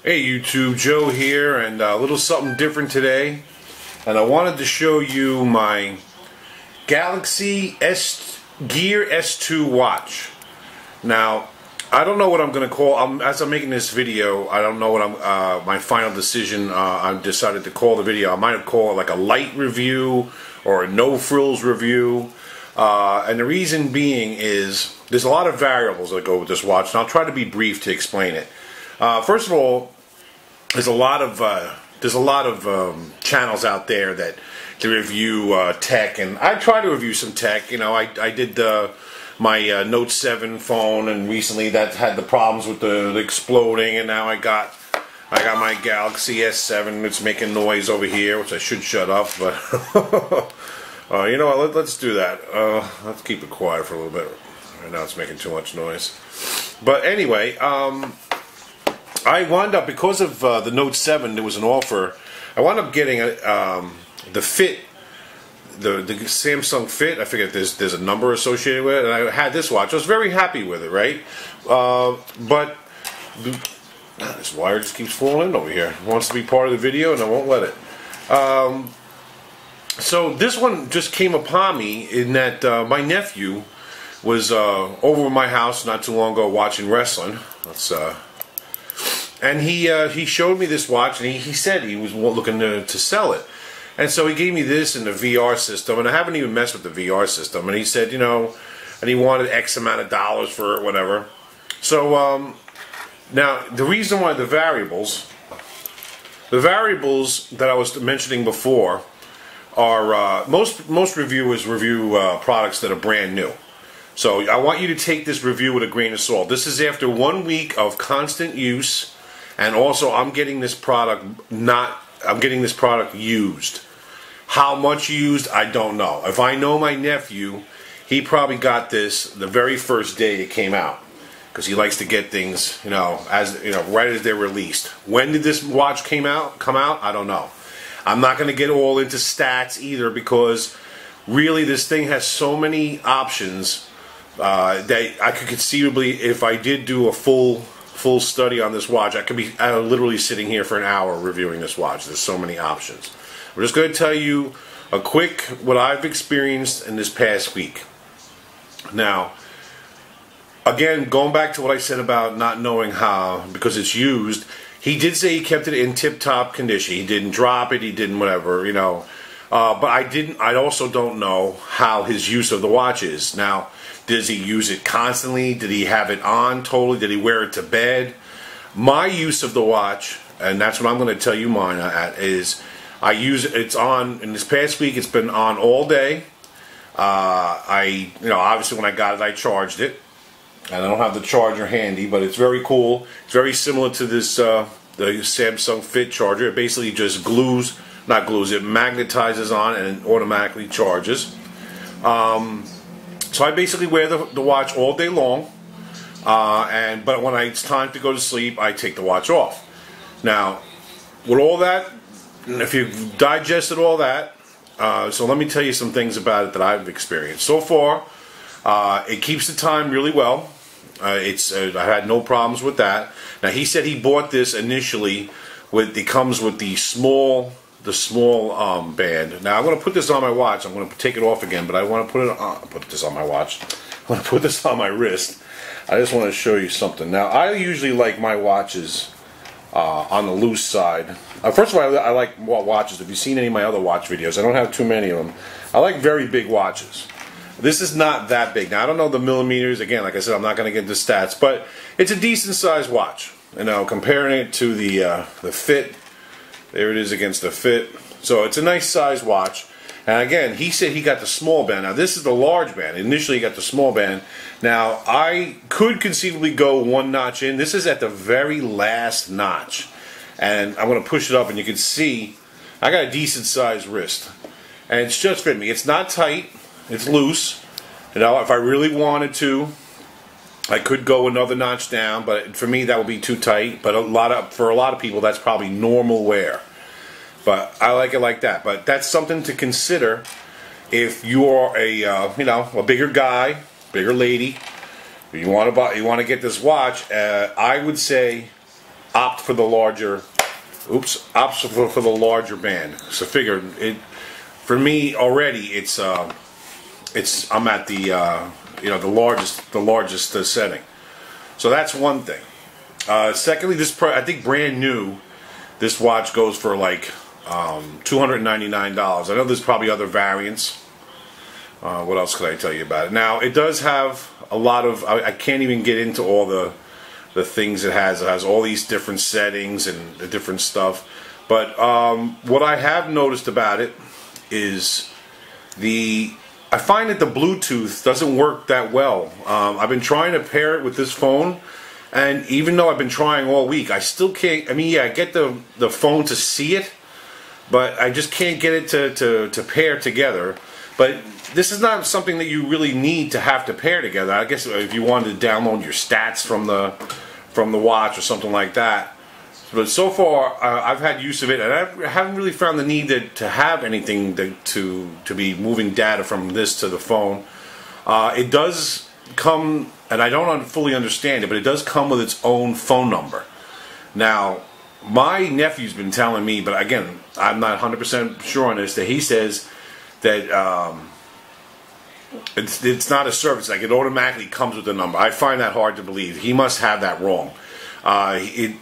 Hey YouTube, Joe here, and a little something different today. And I wanted to show you my Galaxy Gear S2 watch. Now, I don't know what I'm going to call, as I'm making this video, I don't know what my final decision, I decided to call the video. I might have called it like a light review or a no frills review. And the reason being is, there's a lot of variables that go with this watch, and I'll try to be brief to explain it. First of all, there's a lot of channels out there that review tech, and I try to review some tech. You know, I did my Note 7 phone, and recently that had the problems with the exploding, and now I got my Galaxy S7. It's making noise over here, which I should shut up, but you know what? Let's do that. Let's keep it quiet for a little bit. Right now, it's making too much noise. But anyway, I wound up, because of the Note 7, there was an offer. I wound up getting the Fit, the Samsung Fit. I forget there's a number associated with it, and I had this watch. I was very happy with it, right? But this wire just keeps falling in over here. It wants to be part of the video, and I won't let it. So this one just came upon me in that my nephew was over at my house not too long ago watching wrestling. And he showed me this watch, and he said he was looking to sell it. And so he gave me this in the VR system, and I haven't even messed with the VR system. And he said, you know, and he wanted X amount of dollars for it, whatever. So now the reason why the variables that I was mentioning before are most reviewers review products that are brand new. So I want you to take this review with a grain of salt. This is after 1 week of constant use. And also, I'm getting this product used. How much used, I don't know. If I know my nephew, he probably got this the very first day it came out, because he likes to get things, you know, right as they're released. When did this watch come out? I don't know. I'm not going to get all into stats either, because really this thing has so many options that I could conceivably, if I did do a full study on this watch, I could be literally sitting here for an hour reviewing this watch. There's so many options. I'm just going to tell you a quick what I've experienced in this past week. Now, again, going back to what I said about not knowing how, because it's used, he did say he kept it in tip-top condition. He didn't drop it, he didn't whatever, you know. But I also don't know how his use of the watch is. Now, does he use it constantly? Did he have it on totally? Did he wear it to bed? My use of the watch, and that's what I'm going to tell you mine at, is I use it. It's on, in this past week, it's been on all day. You know, obviously when I got it, I charged it. And I don't have the charger handy, but it's very cool. It's very similar to this, the Samsung Fit charger. It basically just not glues, it magnetizes on and automatically charges. So I basically wear the watch all day long, but when it's time to go to sleep, I take the watch off. Now, with all that, if you've digested all that, so let me tell you some things about it that I've experienced. So far, it keeps the time really well. I had no problems with that. Now, he said he bought this initially it comes with the small band. Now I'm going to put this on my watch. I'm going to take it off again, but I want to put this on my watch. I want to put this on my wrist. I just want to show you something. Now, I usually like my watches on the loose side. First of all, I like watches. If you've seen any of my other watch videos, I don't have too many of them. I like very big watches. This is not that big. Now, I don't know the millimeters. Again, like I said, I'm not going to get into stats, but it's a decent sized watch. You know, comparing it to the Fit. There it is against the Fit. So it's a nice size watch. And again, he said he got the small band. Now this is the large band. Initially he got the small band. Now I could conceivably go one notch in. This is at the very last notch. And I'm going to push it up and you can see I got a decent sized wrist. And it's just fit me. It's not tight. It's loose. You know, if I really wanted to, I could go another notch down, but for me that would be too tight. But for a lot of people, that's probably normal wear. But I like it like that. But that's something to consider if you are a bigger guy, bigger lady. You want to get this watch. I would say opt for the larger. Opt for the larger band. So figure it. For me already, it's I'm at the the largest setting. So that's one thing. Secondly, I think brand new, this watch goes for like $299. I know there's probably other variants. What else could I tell you about it? Now, it does have a lot of, I can't even get into all the things it has. It has all these different settings and the different stuff. But what I have noticed about it is I find that the Bluetooth doesn't work that well. I've been trying to pair it with this phone, and even though I've been trying all week, I still can't. I mean, yeah, I get the phone to see it, but I just can't get it to pair together. But this is not something that you really need to have to pair together. I guess if you wanted to download your stats from the watch or something like that. But so far, I've had use of it, and I haven't really found the need to have anything to be moving data from this to the phone. It does come, and I don't fully understand it, but it does come with its own phone number. Now, my nephew's been telling me, but again, I'm not 100% sure on this, that he says that it's not a service, like it automatically comes with a number. I find that hard to believe. He must have that wrong. It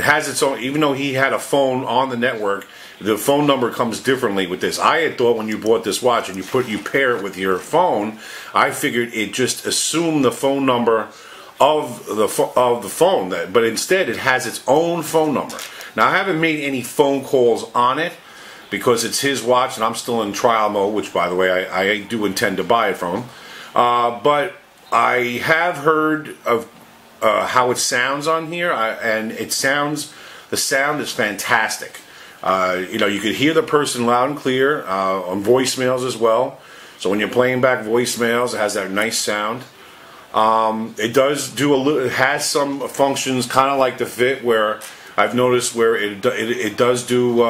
has its own, even though he had a phone on the network, the phone number comes differently with this. I had thought when you bought this watch and you pair it with your phone, I figured it just assumed the phone number of the phone, but instead it has its own phone number. Now, I haven't made any phone calls on it because it's his watch and I'm still in trial mode, which, by the way, I do intend to buy it from him. But I have heard of how it sounds on here, and the sound is fantastic. You could hear the person loud and clear on voicemails as well. So when you're playing back voicemails, it has that nice sound. It does do it has some functions kind of like the Fit, where I've noticed where it does do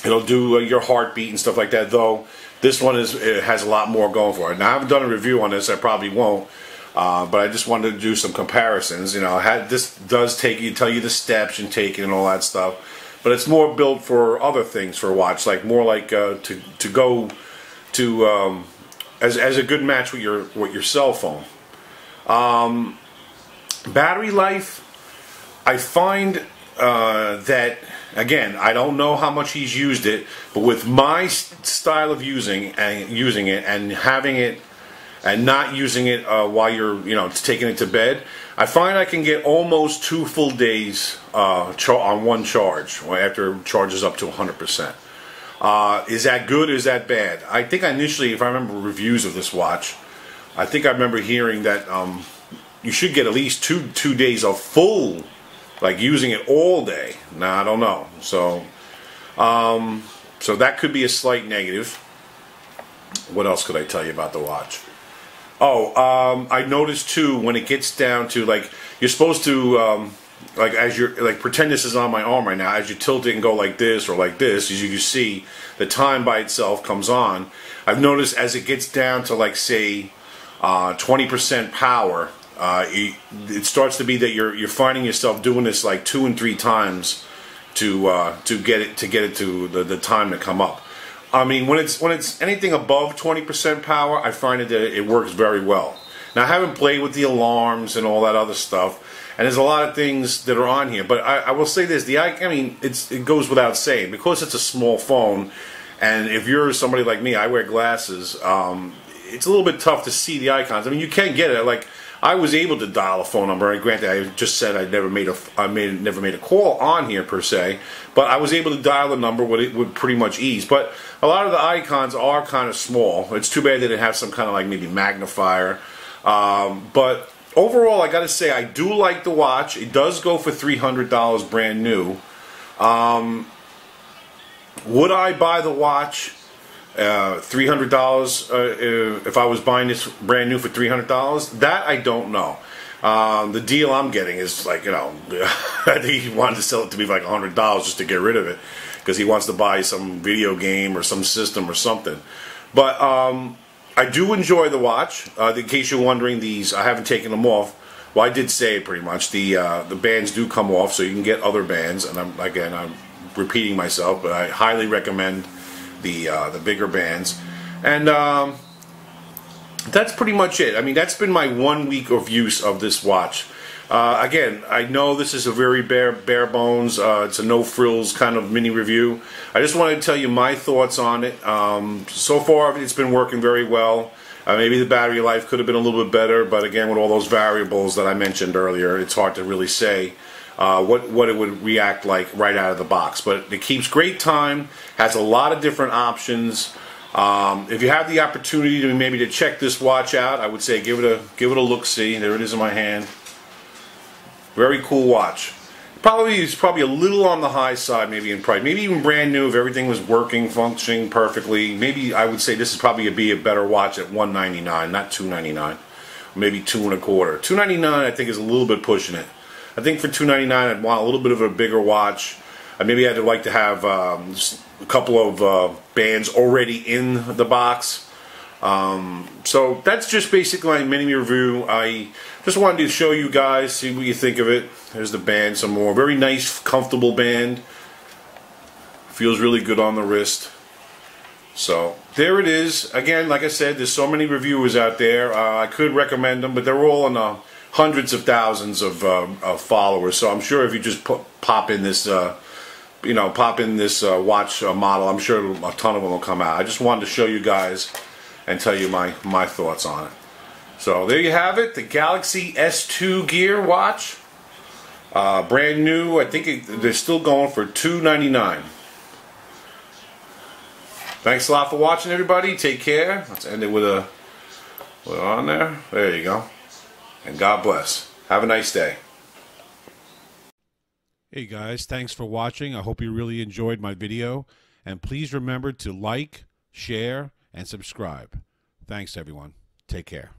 it'll do your heartbeat and stuff like that. Though this one it has a lot more going for it. Now, I haven't done a review on this. I probably won't. But I just wanted to do some comparisons. This does tell you the steps and take it and all that stuff, but it's more built for other things for a watch, like more like to go to as a good match with your cell phone. Battery life, I find that, again, I don't know how much he's used it, but with my style of using it and having it. And not using it while you're, taking it to bed, I find I can get almost 2 full days on one charge after it charges up to 100%. Is that good or is that bad? I think initially, if I remember reviews of this watch, I think I remember hearing that you should get at least two days of full, like using it all day. Now, I don't know. So that could be a slight negative. What else could I tell you about the watch? Oh, I noticed too, when it gets down to, like, you're supposed to, pretend this is on my arm right now. As you tilt it and go like this or like this, as you can see, the time by itself comes on. I've noticed as it gets down to, like, say, 20% power, it starts to be that you're finding yourself doing this like 2 and 3 times to get it to the time to come up. I mean, when it's anything above 20% power, I find that it works very well. Now, I haven't played with the alarms and all that other stuff, and there's a lot of things that are on here. But I will say this: it goes without saying, because it's a small phone, and if you're somebody like me, I wear glasses. It's a little bit tough to see the icons. I mean, you can get it. Like, I was able to dial a phone number. And granted, I just said I never made a call on here per se, but I was able to dial the number with pretty much ease. But a lot of the icons are kind of small. It's too bad they didn't have some kind of like maybe magnifier. But overall, I got to say, I do like the watch. It does go for $300 brand new. Would I buy the watch? $300 if I was buying this brand new for $300? That I don't know. The deal I'm getting is like, I think he wanted to sell it to me for like $100 just to get rid of it, because he wants to buy some video game or some system or something. But I do enjoy the watch. In case you're wondering, I haven't taken them off. well, I did say it pretty much. The bands do come off, so you can get other bands. And I'm repeating myself, but I highly recommend the bigger bands. And that's pretty much it. I mean, that's been my 1 week of use of this watch. Again, I know this is a very bare bones, it's a no frills kind of mini review. I just wanted to tell you my thoughts on it. So far, it's been working very well. Maybe the battery life could have been a little bit better, but again, with all those variables that I mentioned earlier, it's hard to really say what it would react like right out of the box. But it keeps great time, has a lot of different options. If you have the opportunity to maybe to check this watch out, I would say give it a look-see. There it is in my hand. Very cool watch. It's probably a little on the high side, maybe in price. Maybe even brand new if everything was working, functioning perfectly. Maybe I would say this is probably be a better watch at $199, not $299. Maybe $225. $299 I think is a little bit pushing it. I think for $299 I'd want a little bit of a bigger watch. Maybe I'd like to have just a couple of bands already in the box. So that's just basically my mini review. I just wanted to show you guys, see what you think of it. There's the band, some more. Very nice, comfortable band. Feels really good on the wrist. So there it is. Again, like I said, there's so many reviewers out there. I could recommend them, but they're all in the hundreds of thousands of followers. So I'm sure if you just pop in this watch model, I'm sure a ton of them will come out. I just wanted to show you guys and tell you my thoughts on it. So there you have it, the Galaxy S2 Gear watch. Brand new. I think they're still going for $299. Thanks a lot for watching, everybody. Take care. Let's end it with a on there. There you go. And God bless. Have a nice day. Hey guys, thanks for watching. I hope you really enjoyed my video. And please remember to like, share, and subscribe. Thanks everyone. Take care.